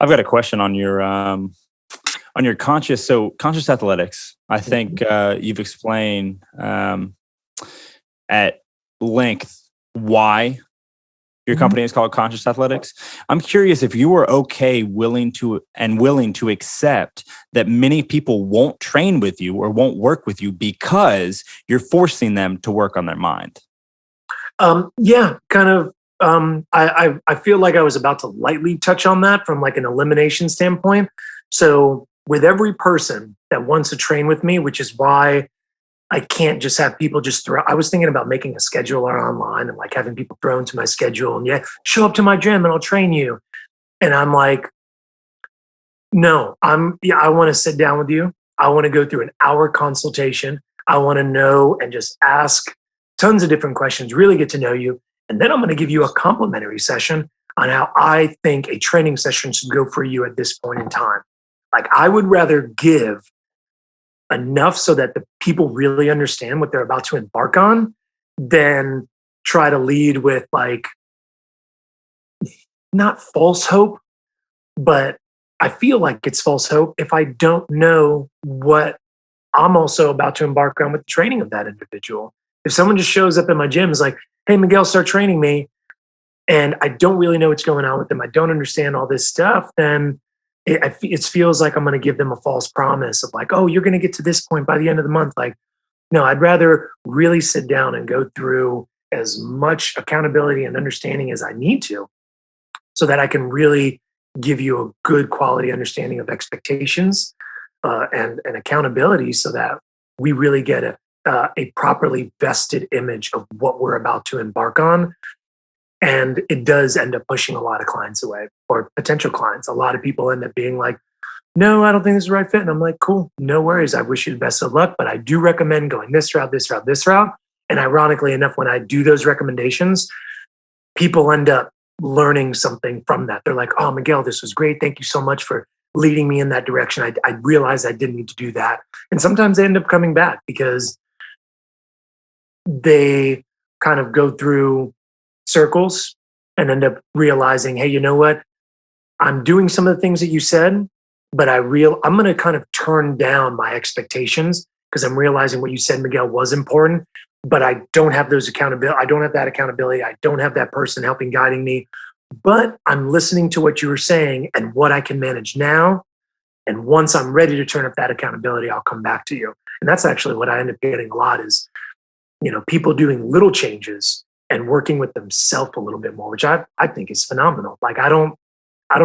I've got a question on your conscious athletics. I think you've explained at length why your Mhm. company is called Conscious Athletics. I'm curious if you were okay, willing to accept that many people won't train with you or won't work with you because you're forcing them to work on their mind. Yeah, kind of. I feel like I was about to lightly touch on that from like an elimination standpoint. So with every person that wants to train with me, which is why I can't just have people just throw. I was thinking about making a scheduler online and like having people throw into my schedule and yeah, show up to my gym and I'll train you. And I'm like, no, I want to sit down with you. I want to go through an hour consultation. I want to know and just ask tons of different questions, really get to know you. And then I'm going to give you a complimentary session on how I think a training session should go for you at this point in time. Like I would rather give enough so that the people really understand what they're about to embark on than try to lead with like not false hope, but I feel like it's false hope if I don't know what I'm also about to embark on with the training of that individual. If someone just shows up in my gym and is like, hey, Miguel, start training me, and I don't really know what's going on with them, I don't understand all this stuff, then it feels like I'm going to give them a false promise of like, oh, you're going to get to this point by the end of the month. Like, no, I'd rather really sit down and go through as much accountability and understanding as I need to so that I can really give you a good quality understanding of expectations and accountability so that we really get a properly vested image of what we're about to embark on. And it does end up pushing a lot of clients away or potential clients. A lot of people end up being like, no, I don't think this is the right fit. And I'm like, cool, no worries. I wish you the best of luck, but I do recommend going this route, this route, this route. And ironically enough, when I do those recommendations, people end up learning something from that. They're like, oh, Miguel, this was great. Thank you so much for leading me in that direction. I realized I didn't need to do that. And sometimes they end up coming back because they kind of go through circles and end up realizing, hey, you know what? I'm doing some of the things that you said, but I'm going to kind of turn down my expectations because I'm realizing what you said, Miguel, was important, but I don't have those accountability. I don't have that accountability. I don't have that person helping guiding me, but I'm listening to what you were saying and what I can manage now. And once I'm ready to turn up that accountability, I'll come back to you. And that's actually what I end up getting a lot is, people doing little changes and working with themselves a little bit more, which I think is phenomenal. Like I don't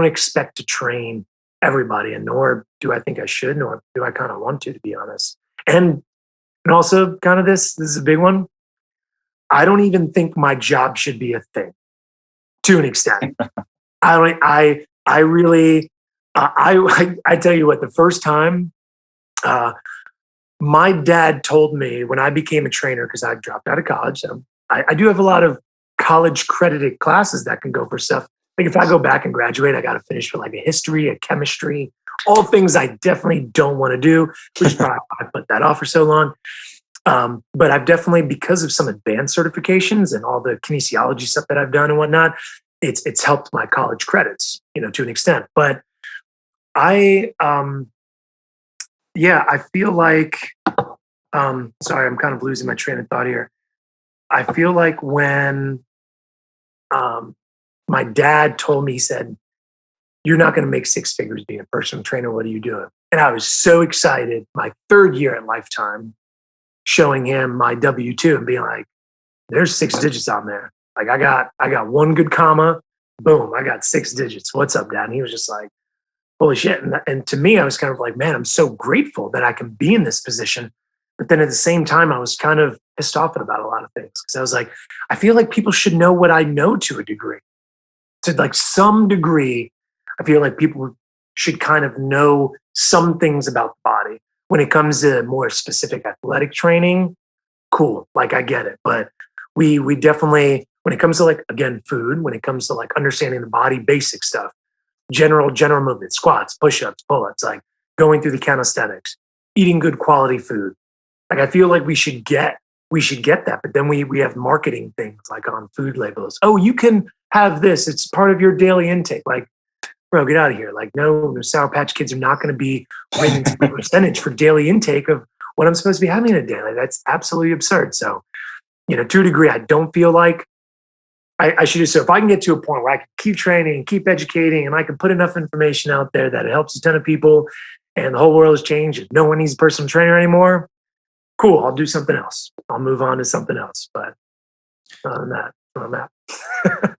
expect to train everybody, and nor do I think I should, nor do I kind of want to be honest. And also kind of this is a big one. I don't even think my job should be a thing to an extent. I really I tell you what, the first time uh, my dad told me when I became a trainer, because I dropped out of college. So I do have a lot of college credited classes that can go for stuff. Like if I go back and graduate, I got to finish for like a history, a chemistry, all things I definitely don't want to do, which is probably why I put that off for so long. But I've definitely, because of some advanced certifications and all the kinesiology stuff that I've done and whatnot, it's helped my college credits, to an extent. But I, yeah, I feel like, sorry, I'm kind of losing my train of thought here. I feel like when my dad told me, he said, you're not going to make six figures being a personal trainer. What are you doing? And I was so excited. My third year at Lifetime, showing him my W-2 and being like, there's 6 digits on there. Like I got one good comma, boom, I got 6 digits. What's up, Dad? And he was just like, holy shit. And to me, I was kind of like, man, I'm so grateful that I can be in this position. But then at the same time, I was kind of pissed off about a lot of things because I was like, I feel like people should know what I know to a degree. To like some degree, I feel like people should kind of know some things about the body. When it comes to more specific athletic training, cool, like I get it. But we definitely, when it comes to like, again, food, when it comes to like understanding the body, basic stuff, general movement, squats, push-ups, pull-ups, like going through the calisthenics, eating good quality food. Like I feel like we should get that. But then we have marketing things like on food labels. Oh, you can have this. It's part of your daily intake. Like bro, get out of here. Like, no Sour Patch Kids are not going to be written into my percentage for daily intake of what I'm supposed to be having in a day. Like, that's absolutely absurd. So, to a degree, I don't feel like I should do. So if I can get to a point where I can keep training and keep educating and I can put enough information out there that it helps a ton of people and the whole world has changed and no one needs a personal trainer anymore, cool, I'll do something else. I'll move on to something else. But other than that,